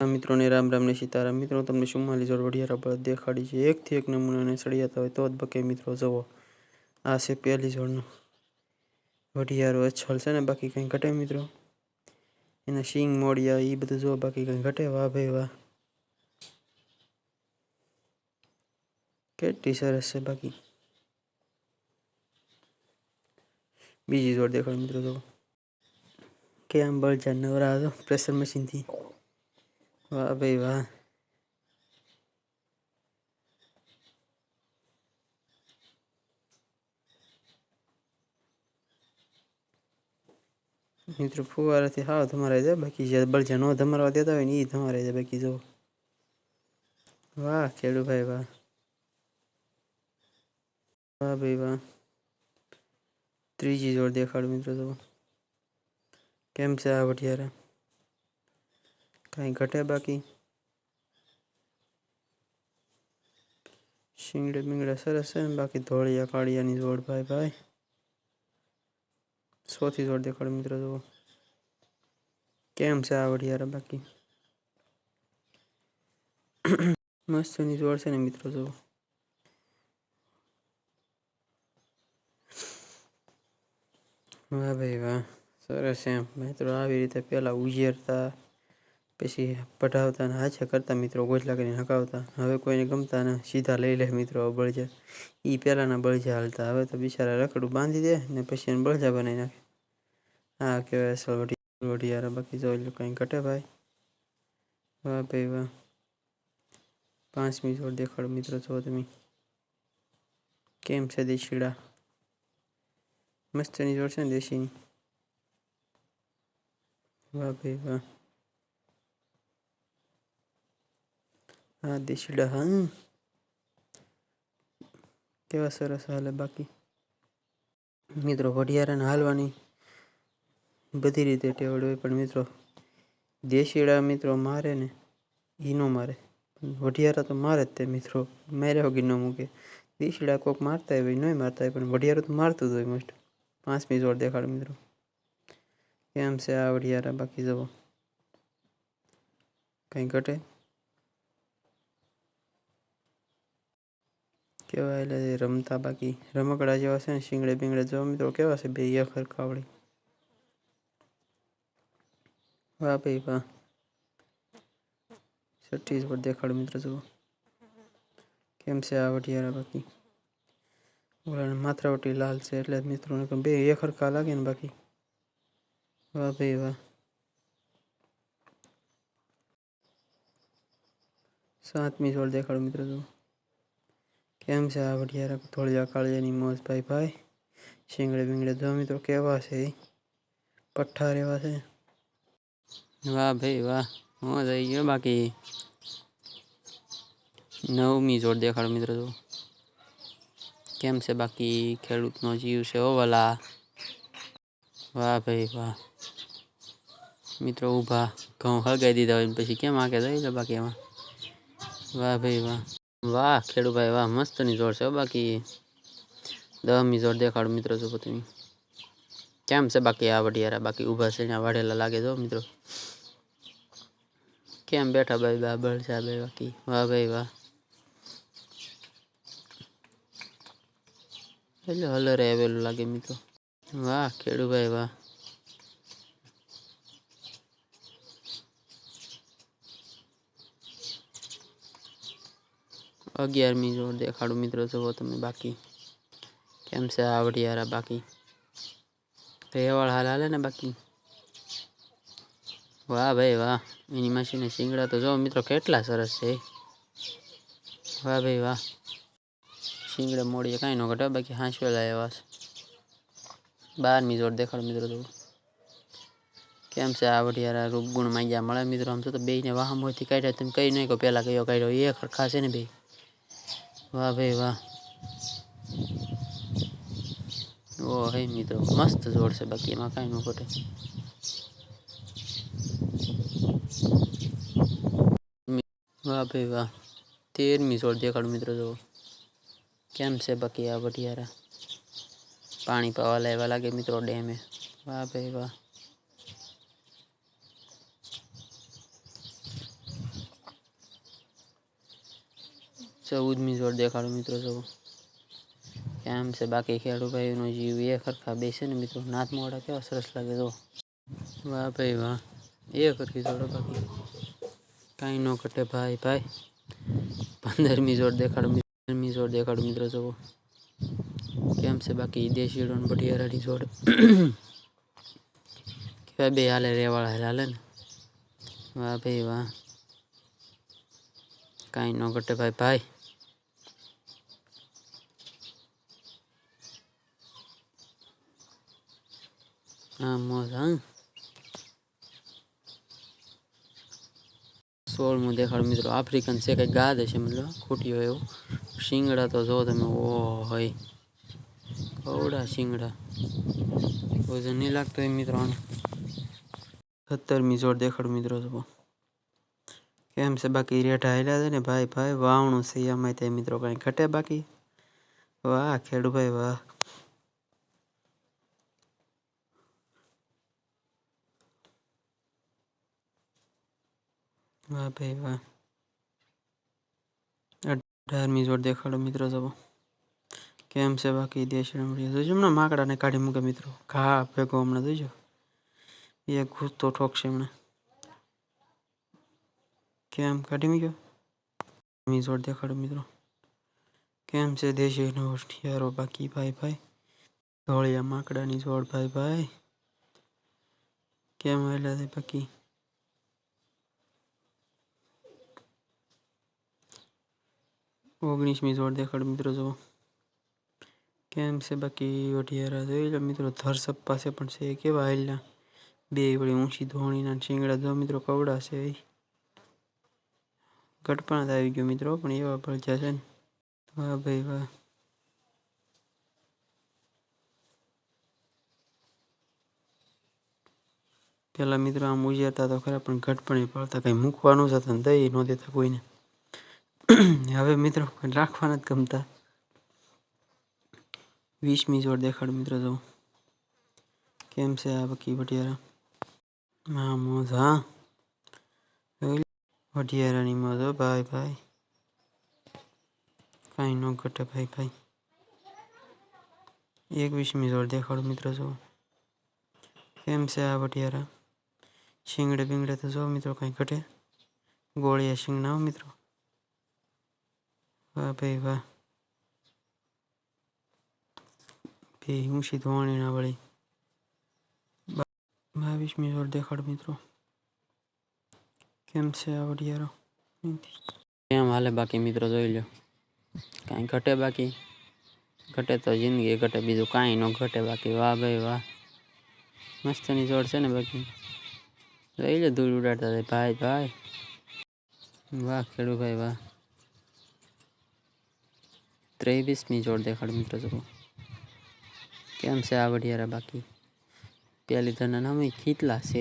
मित्रों ने राम राम ने सीताराम। मित्रों तमने 44 जोड़ वढियारा बळद देखाड़ी छे। एक थी एक नमूना सड़ियाता होय तो ज बके। मित्रों जवो आ छे पहली जोड़नो वढियारो अछल छे ने बाकी कई घटे। मित्रों एना सींग मोड़िया ई बधुं जो बाकी कई घटे। वाह भाई वाह, केटली सरस छे। बाकी बीजी जोड़ देखाड़ो मित्रों जवो के आम बळजा नवरा जो प्रेशर मशीन थी। वाह भाई वाह, मित्रों फुवारा थी हाव धमाराई जाए। बाकी जे बळजा नो धमारवा देता होय ने ई धमाराई जाए। बाकी जो वाह खेडू भाई वाह, वाह भाई वाह। त्रीजी जोड़ देखाड़ो मित्रों जवो केम छे आ वढियारा कई घटे। बाकी शिंगड़े बिंगड़े सरस है। बाकी धोलिया कालिया नी जोड़ भाई भाई। चौथी जोड़ देखाड़ो मित्रों जवो केम छे आ वढियारा बाकी मस्त नी जोड़ छे ने मित्रों जवो वाह भाई वाह सरस है। मित्रों આવી રીતે પહેલા ઉજેરતા પછી પઢાવતા ને હાચા કરતા मित्रों ગોઠલા કરીને હકાવતા। હવે કોઈને ગમતા ને सीधा લઈ લે मित्रों બળજા। ई પહેલાના બળજા હાલતા। હવે તો બિચારા રખડું બાંધી દે ને પછી એને બળજા બનાવી નાખે। આ કહેવાય અસલ વઢિયારા। બાકી જો કઈ ઘટે ભાઈ। વાહ ભાઈ વાહ। પાંચમી જોડ દેખાડો मित्रों જો તમે કેમ છે દેશીડા मस्त नी जोड़ छे देशी नी। वाह भाई वाह, हाँ देशीड़ा हाँ केवा सरस हाले। बाकी मित्रों वढियारा हालवानी बधी रीते टेवड़ होय पण मित्रों देशीड़ा मित्रों मारे ने ई नो मारे वढियारा तो मारे ज ते। मित्रों मार्या वगैर न मूके। देशीड़ा कोक मारता है भाई नहीं मारता है पण वढियारो तो मारतो ज होय मोस्ट। पांचमी जोड़ देखाड़ो मित्रों केम छे आ वढियारा बाकी जवो कई घटे केवा एले रमता। बाकी रमकड़ा जेवा छे ने शिंगड़े बिंगड़े जो मित्रों केवा छे बे एक हरखावड़ी। वाह भाई वाह। छठी जोड़ देखाड़ो मित्रों जो केम छे आ वढियारा बाकी ओला माथरावटी लाल छे એટલે मित्रों ने बे एक हरखा लागे ने बाकी वाह भाई वाह। सातमी जोड़ देखाड़ो मित्रों जो केम छे आ वढियारा धोलिया कालिया नी मौज भाई भाई। शिंगड़े बिंगड़े जो मित्रों केवा छे पट्ठा रेवा छे। वाह भाई वाह मौज आई गयो। बाकी नवमी जोड़ देखाड़ो मित्रों जो केम छे बाकी खेडूत नो जीव छे ओ वाला। वाह भाई वाह मित्रों ऊभा घઉં હળગાઈ દીધા હોય પછી કેમ આકે જોઈ લો બાકી એમાં। वाह भाई वाह, वाह खेडू भाई वाह मस्त नी जोड़ छे। बाकी 10મી जोड़ देखाड़ो मित्रों जो તમે केम छे बाकी आ वढियारा बाकी ऊभा छे वाढेला लागे जो मित्रों केम बैठा भाई बा बळजा भाई बाकी वाह भाई वाह। એટલે હલરે આવેલું લાગે मित्रों। वाह खेडू भाई वाह, 11મી जोड़ देखाड़ो मित्रों जो તમે बाकी केम छे आ वढियारा बाकी रेवाड़ हाल हाले ने बाकी वाह भाई वाह। एनी मशीन शिंगड़ा तो जो मित्रों केटला सरस छे। वाह भाई वाह शिंगड़ा मोड़िए कई नो घटे बाकी हांसवेला एवा छे। 12મી जोड़ देखाड़ो मित्रों जो केम छे आ वढियारा रूप गुण मांग्या मळे मित्रों। आम तो बेय ने वाहम होती काढ्या तुम कई नहीं को पेला कयो काढ्यो एक हरखा छे ने बे। वाह भाई वाह ओ है मित्रों मस्त जोड़ छे बाकी एमां काई नो घटे। वाह भाई वाह 13મી जोड़ देखाड़ो मित्रों जो केम छे बाकी आ वढियारा पानी पावा लायवा लागे मित्रों डेमे। वाह भाई वाह 14મી જોડ દેખાડો મિત્રો જો કેમ છે બાકી ખેડૂ ભાઈનો જીવ એ ખરખા બેસે ને મિત્રો નાથ મોડા કેવા સરસ લાગે જો વાહ ભાઈ વાહ એ ખરખી જોડો બાકી કાંઈ ન ઘટે ભાઈ ભાઈ 15મી જોડ દેખાડો 15મી જોડ દેખાડો મિત્રો જો કેમ છે બાકી દેશી ડોન બઢિયારાની જોડ કેવા બે હાલે રેવાળા હાલે ને વાહ ભાઈ વાહ કાંઈ ન ઘટે ભાઈ ભાઈ હા મોજ હા 16મું દેખાડો મિત્રો આફ્રિકન છે કંઈક ગાદ હશે મતલબ ખૂટ્યો એવો શિંગડા તો જો તમે ઓ હોય કવડા શિંગડા વજન નહીં લાગતો હોય મિત્રો આને 17મી જોડ દેખાડો મિત્રો જો કેમ છે બાકી રેઠા હાલ્યા છે ને ભાઈ ભાઈ વાવણું છે એમાં તે મિત્રો કાંઈ ઘટે બાકી વાહ ખેડૂ ભાઈ વાહ વાહ ભાઈ વાહ 18મી જોડ દેખાડો મિત્રો જો કેમ છે બાકી દેશી ડમરી જોજો હમણાં માકડાને કાઢી મૂકે મિત્રો ઘા ભેગો હમણાં જોઈજો એક ઘૂસ તો ઠોકશે હમણાં કેમ કાઢી મૂક્યો મી જોડ દેખાડો મિત્રો કેમ છે દેશી નો હોશિયારો બાકી ભાઈ ભાઈ ધોળિયા માકડાની જોડ ભાઈ ભાઈ કેમ આવેલા છે બાકી 19મી જોડ દેખાડો મિત્રો જો કેમ છે બાકી વઢિયારા જોઈ લો મિત્રો ધરસપ પાસે પણ છે કેવા હાલ્યા બે વળી ઊંચી ધોણીના શિંગડા જો મિત્રો કવડા છે ગટપણ આવી ગયો મિત્રો પણ એવા ભળજા છે ને વાહ ભાઈ વાહ પેલા મિત્રો આમ ઉજ્યાતા તો ખરા પણ ઘટપણ પડતા કઈ મૂકવાનું જ હતા દઈ ન દેતા કોઈને હવે મિત્રો રાખવા નથી ગમતા 20મી જોડ દેખાડો મિત્રો જો કેમ છે આ બાકી વઢિયારા હા મોજ હા વઢિયારાની મોજ ભાઈ ભાઈ કાંઈ ન ઘટે ભાઈ ભાઈ 21મી જોડ દેખાડો મિત્રો જો કેમ છે આ વઢિયારા શિંગડે બિંગડે તો જો મિત્રો કાંઈ ઘટે ગોળિયા શિંગ ના મિત્રો વાહ ભાઈ વાહ બે ઊંચી ધોવાણી ના વળી 22મી જોડ દેખાડો મિત્રો કેમ છે આ વઢિયારો કેમ હાલે બાકી મિત્રો જોઈ લો કાંઈ ઘટે બાકી ઘટે તો જિંદગી ઘટે બીજું કાંઈ ન ઘટે બાકી વાહ ભાઈ વાહ મસ્તની જોડ છે ને બાકી જોઈ લો ધૂળ ઉડાડતા થાય ભાઈ ભાઈ વાહ ખેડૂ ભાઈ વાહ 23મી જોડ દેખાડો મિત્રો જો કેમ છે આ વઢિયારા બાકી પેલી ધરના નામ ખીતલા છે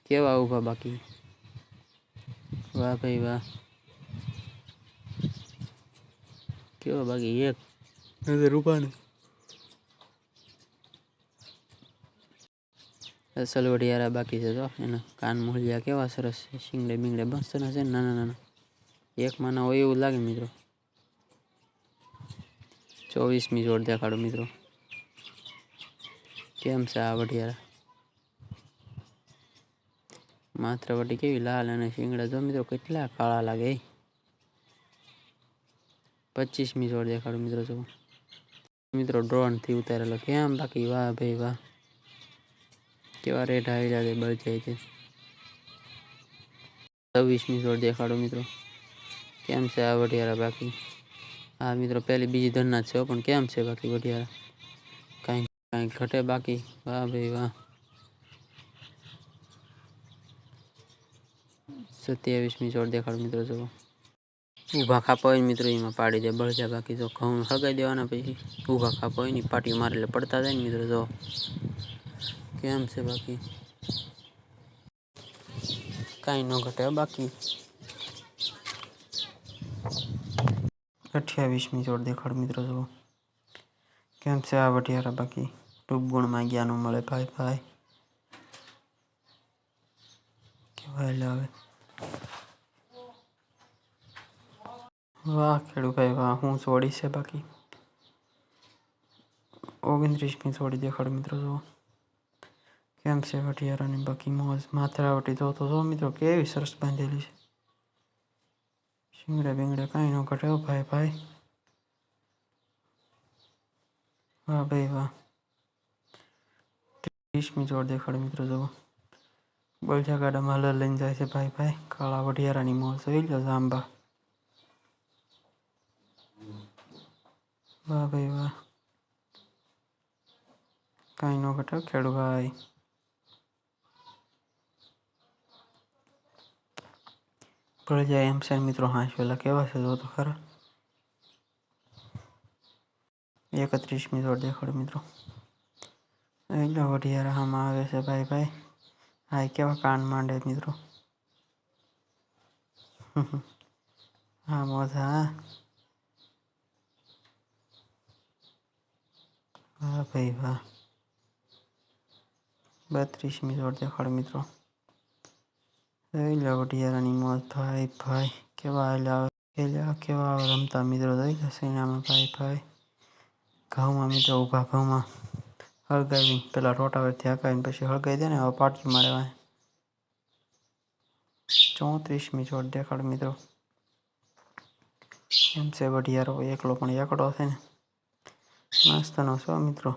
કેવા ઊભા બાકી વાહ ભાઈ વાહ કેવા બાકી એક નજર ઊભા ને અસલ વઢિયારા બાકી છે જો એના કાન મોહલિયા કેવા સરસ છે શિંગડે બિંગડે મસ્ત ના છે નાના નાના એક માના હોય એવું લાગે મિત્રો 24મી જોડ દેખાડો મિત્રો કેમ છે આ વઢિયારા માત્ર વટી કેવી લાલ અને શિંગડા જો મિત્રો કેટલા કાળા લાગે 25મી જોડ દેખાડો મિત્રો જો મિત્રો ડ્રોન થી ઉતારેલો કેમ બાકી વાહ ભાઈ વાહ કેવા રેટ આવી જાય બળ જાય છે 26મી જોડ દેખાડો મિત્રો કેમ છે આ વઢિયારા બાકી હા મિત્રો પહેલી બીજી ધરના છે પણ કેમ છે બાકી વઢિયારા કાંઈ કાંઈ ઘટે બાકી વાહ ભાઈ વાહ 27મી જોડ દેખાડો મિત્રો જો ઊભા ખાપા હોય મિત્રો એમાં પાડી દે બળજા બાકી જો ઘઉં હગાઈ દેવાના પછી ઊભા ખાપા હોય ને પાટી મારે એટલે પડતા જાય ને મિત્રો જો કેમ છે બાકી કાંઈ ન ઘટે બાકી 28મી જોડ દેખાડો મિત્રો જો કેમ છે આ વઢિયારા બાકી ટૂંક ગુણમાં ગયા ન મળે ભાઈ ભાઈ કેવાય હવે વાહ ખેડૂભાઈ વાહ, હું જોડી છે બાકી 29મી જોડી દેખાડો મિત્રો. જો કેમ છે વઢિયારાની બાકી મોજ માથરાવટી તો મિત્રો કેવી સરસ બાંધેલી છે. શિંગડા બીંગડા કાંઈ ન ઘટે ભાઈ. વાહ ભાઈ વાહ. 30મી જોડ દેખાડો મિત્રો. જો બળજા ગાડામાં હલર લઈને જાય છે ભાઈ. કાળા વઢિયારાની મોજ જોઈ લો જાંબા. વાહ ભાઈ વાહ, કાંઈ ન ઘટે ખેડૂભાઈ. બળજા એમ છે મિત્રો હાંસવેલા કેવા છે જો તો ખરા. 31મી જોડ દેખાડો મિત્રો. એટલે વઢિયારા આમાં આવે છે ભાઈ. હા કેવા કાન માંડે મિત્રો. હા મોજ હા. વાહ ભાઈ વાહ. 32મી જોડ દેખાડો મિત્રો. એટલે વઢિયારાની મોજ ભાઈ કેવા આવેલા કેવા રમતા મિત્રો જોઈ લો સિનેમામાં ભાઈ. ઘઉંમાં મિત્રો ઊભા ઘઉંમાં હળગાવી પેલા રોટાવેરથી હકાવીને પછી હળગાવી દે ને હવે પાટકી મારવા. 34મી જોડ દેખાડો મિત્રો. એમ છે વઢિયારો એકલો પણ એકડો છે ને મસ્તનો છો મિત્રો.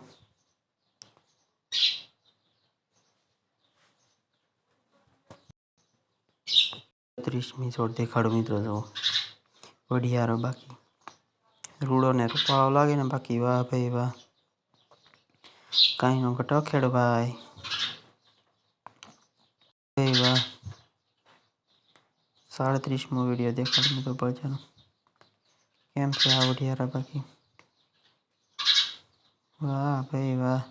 32મી જોડ દેખાડો મિત્રો. જો વઢિયારો બાકી રૂડો ને રૂપાળો લાગે ને બાકી વાહ ભાઈ વાહ, કાંઈ નો ઘટો ખેડૂભાઈ. વાહ. 37મો વિડીયો દેખાડો મિત્રો બળજાનો. કેમ છે આ વઢિયારા બાકી. વાહ ભાઈ વાહ.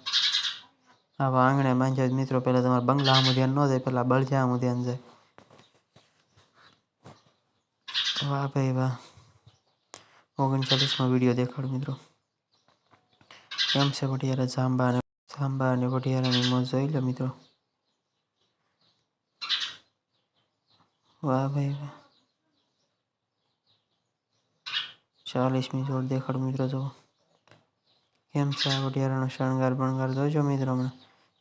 આવા આંગણે બાંધ્યા મિત્રો પહેલા તમારા બંગલા આમ ધ્યાન ન જાય, પેલા બળજા આમ ધ્યાન જાય. વાહ ભાઈ વાહ. 39મો વિડીયો દેખાડો મિત્રો. કેમ છે વઢિયારા જાંબા અને વઢિયારાની મોજ જોઈ લો મિત્રો. વાહ ભાઈ વાહ. 40મી જોડ દેખાડો મિત્રો. જો કેમ છે આ વઢિયારાનો શણગાર બણગાર જોજો મિત્રો. હમણાં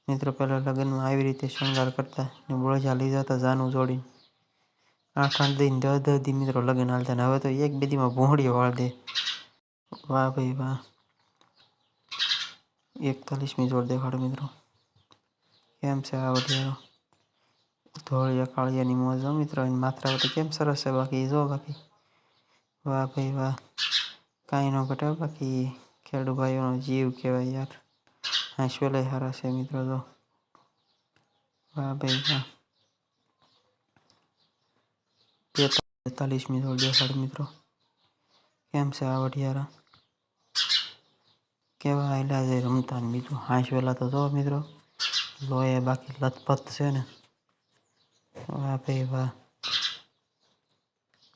મિત્રો પહેલા લગ્નમાં આવી રીતે શણગાર કરતા ને બળજા લઈ જતા જાનું જોડીને 8-8 દી 10-10 દી મિત્રો લગ્ન હાલતા ને હવે તો 1-2 દીમાં ભોંગળીઓ વાળ દે. વાહ ભાઈ વાહ. 41મી જોડ દેખાડો મિત્રો. કેમ છે આ વઢિયારો ધોળિયા કાળિયાની મોજ મિત્રો. માથરાવટી કેમ સરસ છે બાકી જો બાકી. વાહ ભાઈ વાહ, કાંઈ ન ઘટે બાકી. ખેડૂભાઈઓનો જીવ કહેવાય યાર. હાંસવેલા હારા છે મિત્રો. જો વાહ ભાઈ વાહ. 43મી જોડ દેખાડો મિત્રો. કેમ છે આ વઢિયારા કેવા આયલા છે રમતા મિત્રો. હાંસવેલા તો જો મિત્રો લોહી બાકી લથપથ છે ને. વાહ ભાઈ વાહ,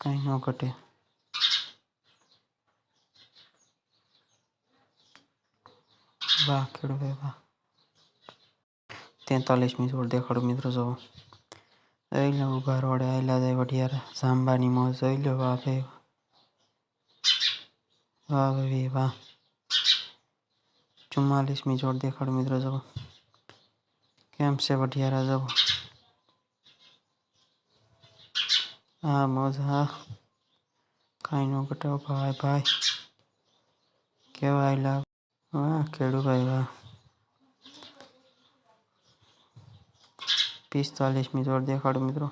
કાંઈ ન ઘટે. વાહ ખેડૂભાઈ વાહ. 43મી જોડ દેખાડો મિત્રો. જો એટલે ઊભા રોડે આયલા જાય વઢિયારા જાંબાની મોજ જોઈ લો. વાહ ભાઈ વાહ ભાઈ વાહ. 44મી જોડ દેખાડો મિત્રો. જો કેમ છે વઢિયારા. જો હા મોજ હા, કાંઈ ન ઘટે ભાઈ. કેવા આયલા. વાહ ખેડૂભાઈ વાહ. 45મી જોડ દેખાડો મિત્રો.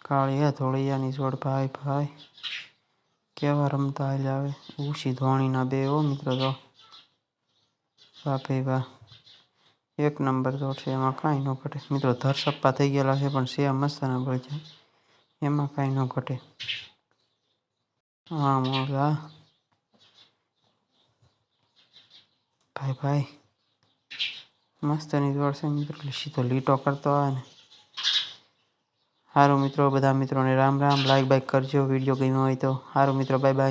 કાળિયા ધોળિયાની જોડ ભાઈ કેવા રમતા આયલા આવે. ઉસી ધોણીના બે ઓ મિત્રો. જો વાહ ભાઈ વાહ. 1 નંબર જોડ છે. એમાં કાંઈ ન ઘટે મિત્રો. ધરસપ્પા થઈ ગયેલા છે પણ છે મસ્તના બળજા. એમાં કાંઈ ન ઘટે. હા મોજ હા ભાઈ. મસ્તની જોડ છે મિત્રો. સીધો લીટો કરતો આવે ને. સારું મિત્રો, બધા મિત્રોને રામ રામ. લાઈક બાઈક કરજો વિડીયો ગમ્યો હોય તો. સારું મિત્રો, બાય બાય.